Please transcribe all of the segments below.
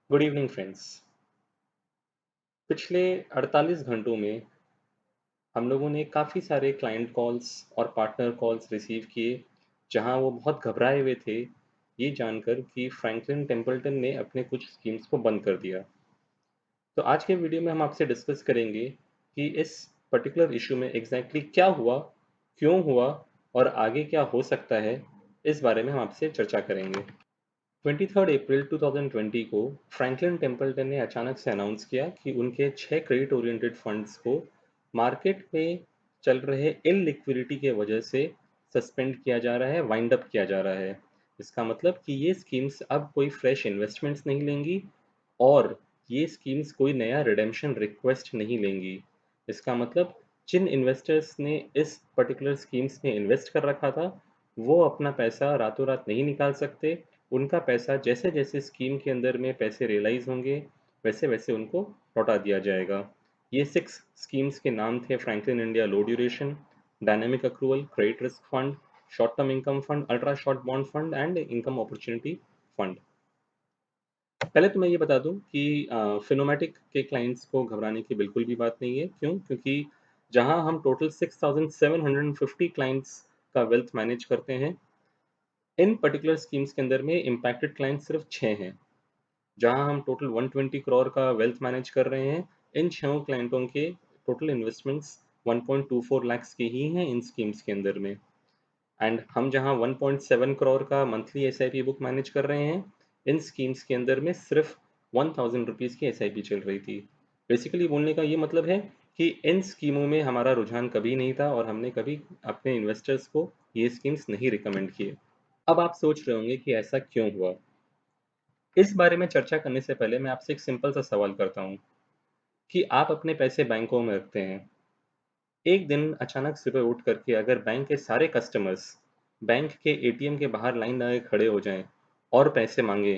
Good evening friends. पिछले 48 घंटों में हम लोगों ने काफ़ी सारे क्लाइंट कॉल्स और पार्टनर कॉल्स रिसीव किए, जहां वो बहुत घबराए हुए थे ये जानकर कि फ्रैंकलिन टेम्पल्टन ने अपने कुछ स्कीम्स को बंद कर दिया। तो आज के वीडियो में हम आपसे डिस्कस करेंगे कि इस पर्टिकुलर इशू में एग्जैक्टली क्या हुआ, क्यों हुआ और आगे क्या हो सकता है। इस बारे में हम आपसे चर्चा करेंगे। 23 अप्रैल 2020 को फ्रैंकलिन टेम्पल्टन ने अचानक से अनाउंस किया कि उनके 6 क्रेडिट ओरिएंटेड फंड्स को मार्केट में चल रहे इल लिक्विडिटी के वजह से सस्पेंड किया जा रहा है, वाइंड अप किया जा रहा है। इसका मतलब कि ये स्कीम्स अब कोई फ्रेश इन्वेस्टमेंट्स नहीं लेंगी और ये स्कीम्स कोई नया रिडेम्पशन रिक्वेस्ट नहीं लेंगी। इसका मतलब जिन इन्वेस्टर्स ने इस पर्टिकुलर स्कीम्स में इन्वेस्ट कर रखा था वो अपना पैसा रातों रात नहीं निकाल सकते। उनका पैसा जैसे जैसे स्कीम के अंदर में पैसे रियलाइज होंगे वैसे वैसे उनको लौटा दिया जाएगा। ये 6 स्कीम्स के नाम थे: Franklin India low duration, dynamic accrual, credit risk fund, short term income fund, ultra short bond fund and income opportunity fund. पहले तो मैं ये बता दूं कि फिनोमेटिक के क्लाइंट्स को घबराने की बिल्कुल भी बात नहीं है। क्यों? क्योंकि जहां हम टोटल 6,750 क्लाइंट्स का वेल्थ मैनेज करते हैं, इन पर्टिकुलर स्कीम्स के अंदर में इम्पैक्टेड क्लाइंट सिर्फ 6 हैं। जहां हम टोटल 120 करोड़ का वेल्थ मैनेज कर रहे हैं, इन 6 क्लाइंटों के टोटल इन्वेस्टमेंट्स 1.24 लाख्स के ही हैं इन स्कीम्स के अंदर में। एंड हम जहां 1.7 करोड़ का मंथली एसआईपी बुक मैनेज कर रहे हैं, इन स्कीम्स के अंदर में सिर्फ 1000 रुपीज़ की एसआईपी चल रही थी। बेसिकली बोलने का ये मतलब है कि इन स्कीमों में हमारा रुझान कभी नहीं था और हमने कभी अपने इन्वेस्टर्स को ये स्कीम्स नहीं रिकमेंड किए। अब आप सोच रहे होंगे कि ऐसा क्यों हुआ। इस बारे में चर्चा करने से पहले मैं आपसे एक सिंपल सा सवाल करता हूँ कि आप अपने पैसे बैंकों में रखते हैं। एक दिन अचानक सुबह उठ करके अगर बैंक के सारे कस्टमर्स बैंक के एटीएम के बाहर लाइन लगा के खड़े हो जाएं और पैसे मांगे,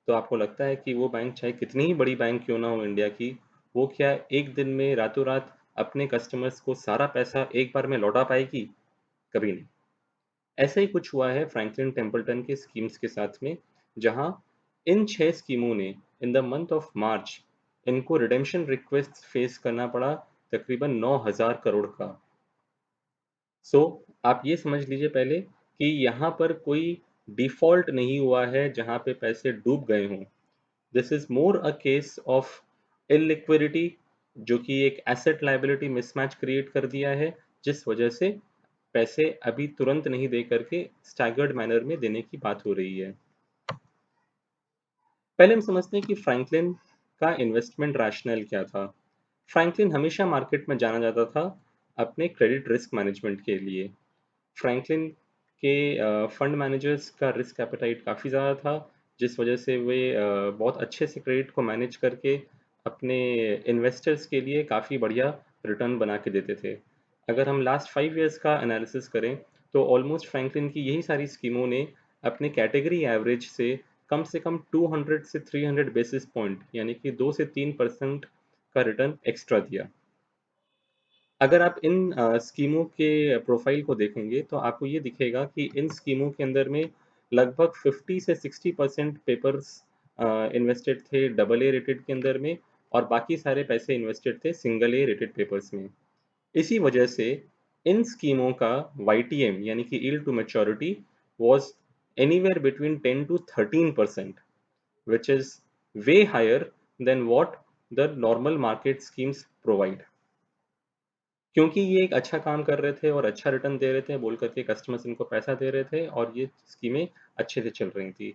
तो आपको लगता है कि वो बैंक चाहे कितनी ही बड़ी बैंक क्यों ना हो इंडिया की, वो क्या एक दिन में रातों रात अपने कस्टमर्स को सारा पैसा एक बार में लौटा पाएगी? कभी नहीं। ऐसा ही कुछ हुआ है फ्रैंकलिन टेम्पल्टन के स्कीम्स के साथ में, जहां इन 6 स्कीमों ने in the month of March इनको रिडेम्पशन रिक्वेस्ट फेस करना पड़ा, तकरीबन 9,000 करोड़ का। सो आप ये समझ लीजिए पहले कि यहाँ पर कोई डिफ़ॉल्ट नहीं हुआ है जहाँ पे पैसे डूब गए हों। This is more a case of illiquidity, जो कि एक एसेट लायबिलिटी मिसमैच क्रिएट कर दिया है, जिस वजह से पैसे अभी तुरंत नहीं दे करके स्टैगर्ड मैनर में देने की बात हो रही है। पहले हम समझते हैं कि फ्रैंकलिन का इन्वेस्टमेंट रैशनल क्या था। फ्रैंकलिन हमेशा मार्केट में जाना जाता था अपने क्रेडिट रिस्क मैनेजमेंट के लिए। फ्रैंकलिन के फंड मैनेजर्स का रिस्क एपेटाइट काफ़ी ज़्यादा था, जिस वजह से वे बहुत अच्छे से क्रेडिट को मैनेज करके अपने इन्वेस्टर्स के लिए काफ़ी बढ़िया रिटर्न बना के देते थे। अगर हम लास्ट 5 इयर्स का एनालिसिस करें तो ऑलमोस्ट फ्रैंकलिन की यही सारी स्कीमों ने अपने कैटेगरी एवरेज से कम 200 से 300 बेसिस पॉइंट यानी कि 2 से 3% का रिटर्न एक्स्ट्रा दिया। अगर आप इन स्कीमों के प्रोफाइल को देखेंगे तो आपको ये दिखेगा कि इन स्कीमों के अंदर में लगभग 50 से 60% पेपर्स इन्वेस्टेड थे डबल ए रेटेड के अंदर में, और बाकी सारे पैसे इन्वेस्टेड थे सिंगल ए रेटेड पेपर्स में। इसी वजह से इन स्कीमों का YTM यानी कि yield to maturity was anywhere between 10 to 13%, which is way higher than what the normal market schemes provide। क्योंकि ये एक अच्छा काम कर रहे थे और अच्छा रिटर्न दे रहे थे बोल करके कस्टमर्स इनको पैसा दे रहे थे और ये स्कीमें अच्छे से चल रही थी।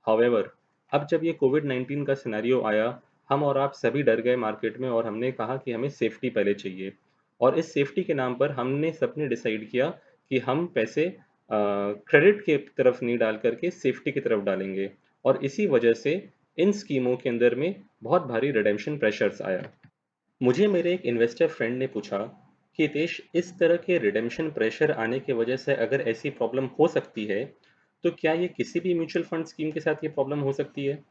हाउएवर, अब जब ये कोविड-19 का सिनेरियो आया, हम और आप सभी डर गए मार्केट में और हमने कहा कि हमें सेफ्टी पहले चाहिए। और इस सेफ्टी के नाम पर हमने सबने डिसाइड किया कि हम पैसे क्रेडिट की तरफ नहीं डाल करके सेफ्टी की तरफ डालेंगे, और इसी वजह से इन स्कीमों के अंदर में बहुत भारी रिडेम्पशन प्रेशर्स आया। मुझे मेरे एक इन्वेस्टर फ्रेंड ने पूछा कि हितेश, इस तरह के रिडेम्पशन प्रेशर आने की वजह से अगर ऐसी प्रॉब्लम हो सकती है, तो क्या ये किसी भी म्यूचुअल फंड स्कीम के साथ ये प्रॉब्लम हो सकती है?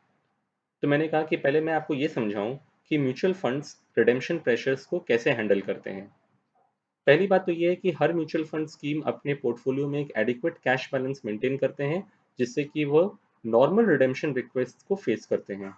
तो मैंने कहा कि पहले मैं आपको ये समझाऊं कि म्यूचुअल फंड्स रिडेम्पशन प्रेशर्स को कैसे हैंडल करते हैं। पहली बात तो ये है कि हर म्यूचुअल फंड स्कीम अपने पोर्टफोलियो में एक एडिक्वेट कैश बैलेंस मेंटेन करते हैं, जिससे कि वो नॉर्मल रिडेम्पशन रिक्वेस्ट को फेस करते हैं।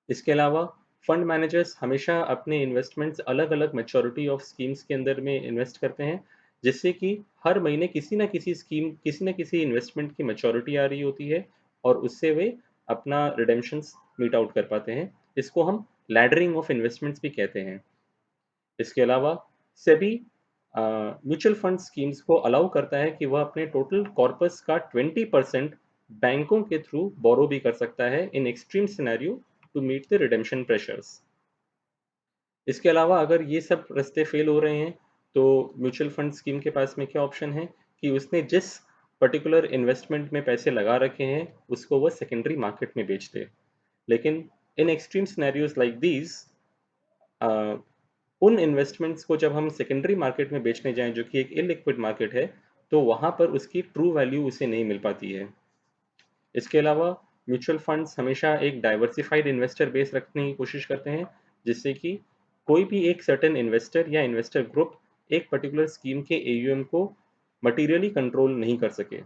इसके अलावा फंड मैनेजर्स हमेशा अपने इन्वेस्टमेंट्स अलग अलग मैच्योरिटी ऑफ स्कीम्स के अंदर में इन्वेस्ट करते हैं, जिससे कि हर महीने किसी ना किसी इन्वेस्टमेंट की मैच्योरिटी आ रही होती है और उससे वे अपना रिडेम्पशंस मीट आउट कर पाते हैं। इसको हम लैडरिंग ऑफ इन्वेस्टमेंट्स भी कहते हैं। इसके अलावा सेबी म्यूचुअल फंड स्कीम्स को अलाउ करता है कि वह अपने टोटल कॉर्पस का 20% बैंकों के थ्रू बोरो भी कर सकता है in extreme scenario to meet the redemption pressures. इसके अलावा अगर ये सब रास्ते फेल हो रहे हैं तो म्यूचुअल फंड स्कीम के पास में क्या ऑप्शन है कि उसने जिस पर्टिकुलर इन्वेस्टमेंट में पैसे लगा रखे हैं उसको वह सेकेंडरी मार्केट में बेच दे। लेकिन in extreme scenarios like these, उन इन्वेस्टमेंट्स को जब हम सेकेंडरी मार्केट में बेचने जाएं जो कि एक इलिक्विड मार्केट है, तो वहां पर उसकी ट्रू वैल्यू उसे नहीं मिल पाती है। इसके अलावा म्यूचुअल फंड्स हमेशा एक डाइवर्सिफाइड इन्वेस्टर बेस रखने की कोशिश करते हैं, जिससे कि कोई भी एक सर्टेन इन्वेस्टर या इन्वेस्टर ग्रुप एक पर्टिकुलर स्कीम के एयूएम को मटीरियली कंट्रोल नहीं कर सके।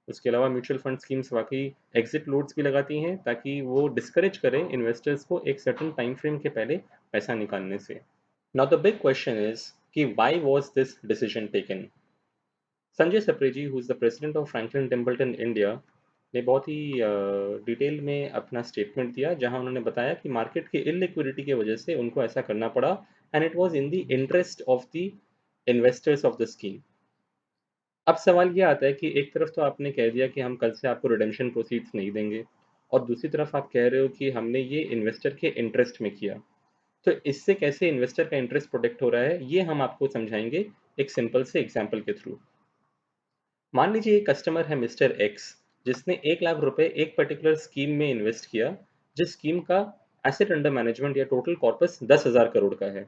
उसके अलावा म्यूचुअल फंड स्कीम्स वाकई एग्जिट लोड्स भी लगाती हैं ताकि वो डिस्करेज करें इन्वेस्टर्स को एक सर्टेन टाइम फ्रेम के पहले पैसा निकालने से। Now the big question is कि why was this decision taken. Sanjay Sapreji, who is the president of Franklin Templeton India, ने बहुत ही डिटेल में अपना स्टेटमेंट दिया, जहां उन्होंने बताया कि मार्केट की इलिक्विडिटी की वजह से उनको ऐसा करना पड़ा and it was in the interest of the investors of the scheme. अब सवाल ये आता है कि एक तरफ तो आपने कह दिया कि हम कल से आपको रिडेम्पशन प्रोसीड्स नहीं देंगे, और दूसरी तरफ आप कह रहे हो कि हमने ये इन्वेस्टर के इंटरेस्ट में किया। तो इससे कैसे इन्वेस्टर का इंटरेस्ट प्रोटेक्ट हो रहा है, ये हम आपको समझाएंगे एक सिंपल से एग्जाम्पल के थ्रू। मान लीजिए एक कस्टमर है मिस्टर एक्स, जिसने 1 लाख रुपए एक पर्टिकुलर स्कीम में इन्वेस्ट किया, जिस स्कीम का एसेट अंडर मैनेजमेंट या टोटल कॉर्पस 10,000 करोड़ का है।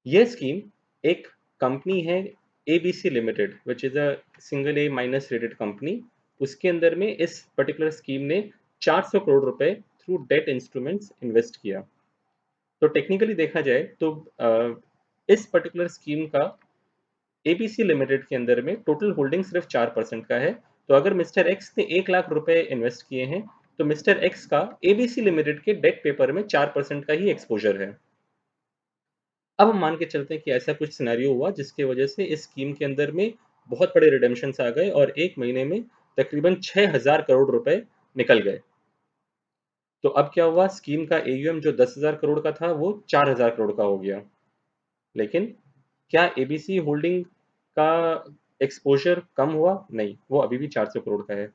यह स्कीम एक कंपनी है ABC limited, which is a single A minus rated company. उसके अंदर में इस पर्टिकुलर स्कीम ने 400 करोड़ रुपए थ्रू डेट इंस्ट्रूमेंट्स इन्वेस्ट किया। तो टेक्निकली देखा जाए तो इस पर्टिकुलर स्कीम का एबीसी लिमिटेड के अंदर में टोटल होल्डिंग सिर्फ 4% का है। तो अगर मिस्टर एक्स ने 1 लाख रुपए इन्वेस्ट किए हैं, तो मिस्टर एक्स का एबीसी लिमिटेड के डेट पेपर में 4% का ही एक्सपोजर है। अब हम मान के चलते हैं कि ऐसा कुछ सिनेरियो हुआ जिसकी वजह से इस स्कीम के अंदर में बहुत बड़े रिडेम्पशंस आ गए और एक महीने में तकरीबन 6,000 करोड़ रुपए निकल गए। तो अब क्या हुआ, स्कीम का एयूएम जो 10,000 करोड़ का था वो 4,000 करोड़ का हो गया। लेकिन क्या एबीसी होल्डिंग का एक्सपोजर कम हुआ? नहीं, वो अभी भी 400 करोड़ का है।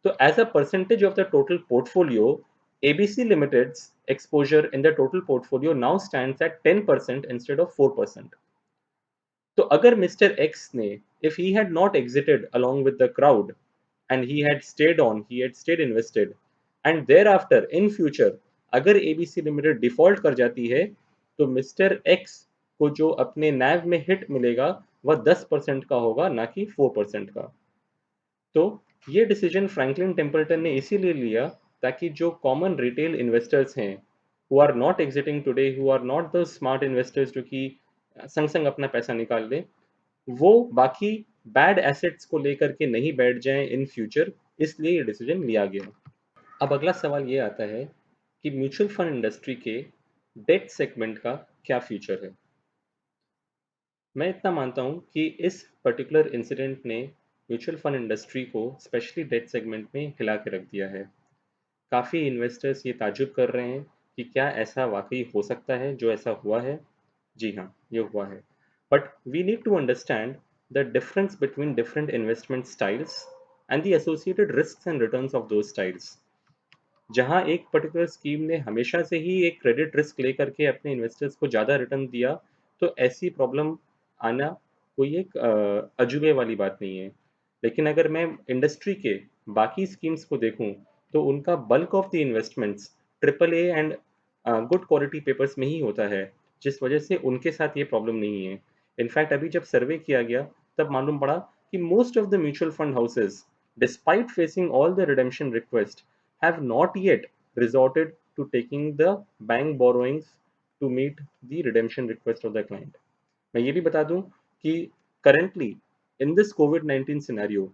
तो as a percentage of the total portfolio, ABC limited's exposure in the total portfolio now stands at 10% instead of 4%. तो अगर मिस्टर एक्स ने, if he had not exited along with the crowd and he had stayed invested, and thereafter in future अगर ABC limited default कर जाती है, तो mister x को जो अपने नैव में हिट मिलेगा वह 10% का होगा, ना कि 4% का। तो ये डिसीजन फ्रैंकलिन टेम्पल्टन ने इसीलिए लिया ताकि जो कॉमन रिटेल इन्वेस्टर्स हैं, who are not exiting today, who are not the smart investors जो कि संग संग अपना पैसा निकाल लें, वो बाकी बैड एसेट्स को लेकर के नहीं बैठ जाएं इन फ्यूचर। इसलिए ये डिसीजन लिया गया। अब अगला सवाल ये आता है कि म्यूचुअल फंड इंडस्ट्री के डेट सेगमेंट का क्या फ्यूचर है। मैं इतना मानता हूँ कि इस पर्टिकुलर इंसिडेंट ने म्यूचुअल फंड इंडस्ट्री को स्पेशली डेट सेगमेंट में हिला के रख दिया है। काफ़ी इन्वेस्टर्स ये ताजुब कर रहे हैं कि क्या ऐसा वाकई हो सकता है जो ऐसा हुआ है। जी हाँ, ये हुआ है। But we need to understand the difference between different investment styles and the associated risks and returns of those styles. जहाँ एक पर्टिकुलर स्कीम ने हमेशा से ही एक क्रेडिट रिस्क लेकर के अपने इन्वेस्टर्स को ज़्यादा रिटर्न दिया, तो ऐसी प्रॉब्लम आना कोई एक अजूबे वाली बात नहीं है। लेकिन अगर मैं इंडस्ट्री के बाकी स्कीम्स को देखूं, तो उनका bulk of the investments triple A and good quality papers में ही होता है, जिस वजह से उनके साथ ये प्रॉब्लम नहीं है। इनफैक्ट अभी जब सर्वे किया गया तब मालूम पड़ा कि most of the mutual fund houses, despite facing all the redemption request, have not yet resorted to taking the bank borrowings to meet the redemption request of the client. मैं ये भी बता दूं कि currently in this COVID-19 scenario,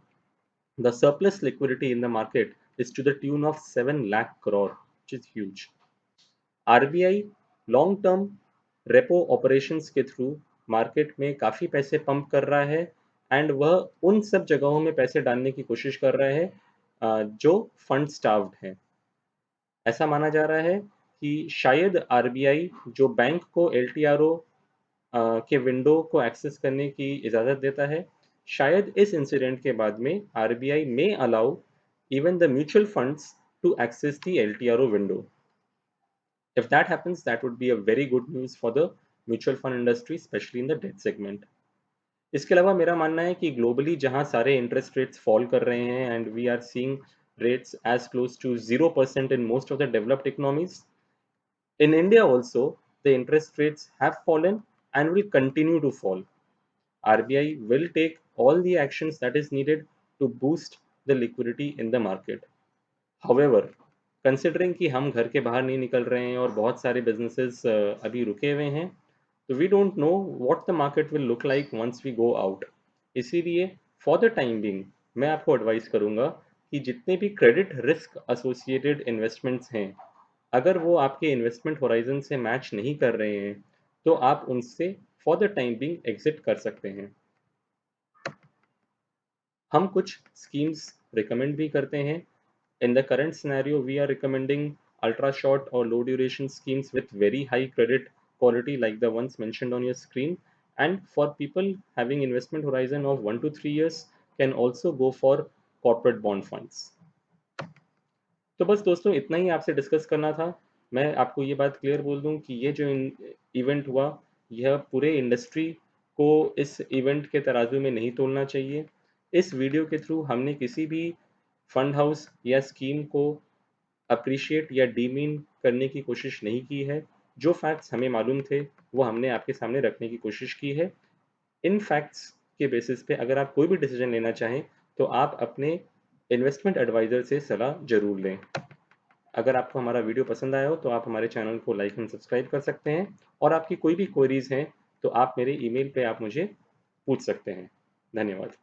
the surplus liquidity in the market is to the tune of 7 lakh crore. which is huge. RBI long term repo operations के through market में काफ़ी पैसे पंप कर रहा है एंड वह उन सब जगहों में पैसे डालने की कोशिश कर रहा है जो फंड स्टार्व्ड हैं। ऐसा माना जा रहा है कि शायद आरबीआई जो बैंक को एलटीआरओ के विंडो को एक्सेस करने की इजाज़त देता है, शायद इस इंसिडेंट के बाद में RBI may allow even the mutual funds to access the LTRO window. If that happens, that would be a very good news for the mutual fund industry, especially in the debt segment. इसके अलावा मेरा मानना है कि globally जहां सारे interest rates fall कर रहे हैं and we are seeing rates as close to 0% in most of the developed economies. In India also, the interest rates have fallen and will continue to fall. RBI will take all the actions that is needed to boost the liquidity in the market. However, considering कि हम घर के बाहर नहीं निकल रहे हैं और बहुत सारे बिजनेसेस अभी रुके हुए हैं, तो we don't know what the market will look like once we go out. इसीलिए फॉर द टाइम बिंग मैं आपको एडवाइस करूंगा कि जितने भी क्रेडिट रिस्क एसोसिएटेड इन्वेस्टमेंट्स हैं, अगर वो आपके इन्वेस्टमेंट होराइजन से मैच नहीं कर रहे हैं, तो आप उनसे for the time Bing exit कर सकते हैं। हम कुछ स्कीम्स रिकमेंड भी करते हैं। In the current scenario, we are recommending ultra short or low duration schemes with very high credit quality, like the ones mentioned on your screen. And for people having investment horizon of 1 to 3 years, can also go for corporate bond funds. तो बस दोस्तों इतना ही आपसे discuss करना था। मैं आपको ये बात क्लियर बोल दूं कि ये जो इवेंट हुआ, यह पूरे इंडस्ट्री को इस इवेंट के तराजू में नहीं तोलना चाहिए। इस वीडियो के थ्रू हमने किसी भी फंड हाउस या स्कीम को अप्रिशिएट या डीमीन करने की कोशिश नहीं की है। जो फैक्ट्स हमें मालूम थे वो हमने आपके सामने रखने की कोशिश की है। इन फैक्ट्स के बेसिस पे अगर आप कोई भी डिसीजन लेना चाहें तो आप अपने इन्वेस्टमेंट एडवाइज़र से सलाह ज़रूर लें। अगर आपको हमारा वीडियो पसंद आया हो तो आप हमारे चैनल को लाइक एंड सब्सक्राइब कर सकते हैं और आपकी कोई भी क्वेरीज हैं तो आप मेरे ईमेल पे आप मुझे पूछ सकते हैं। धन्यवाद।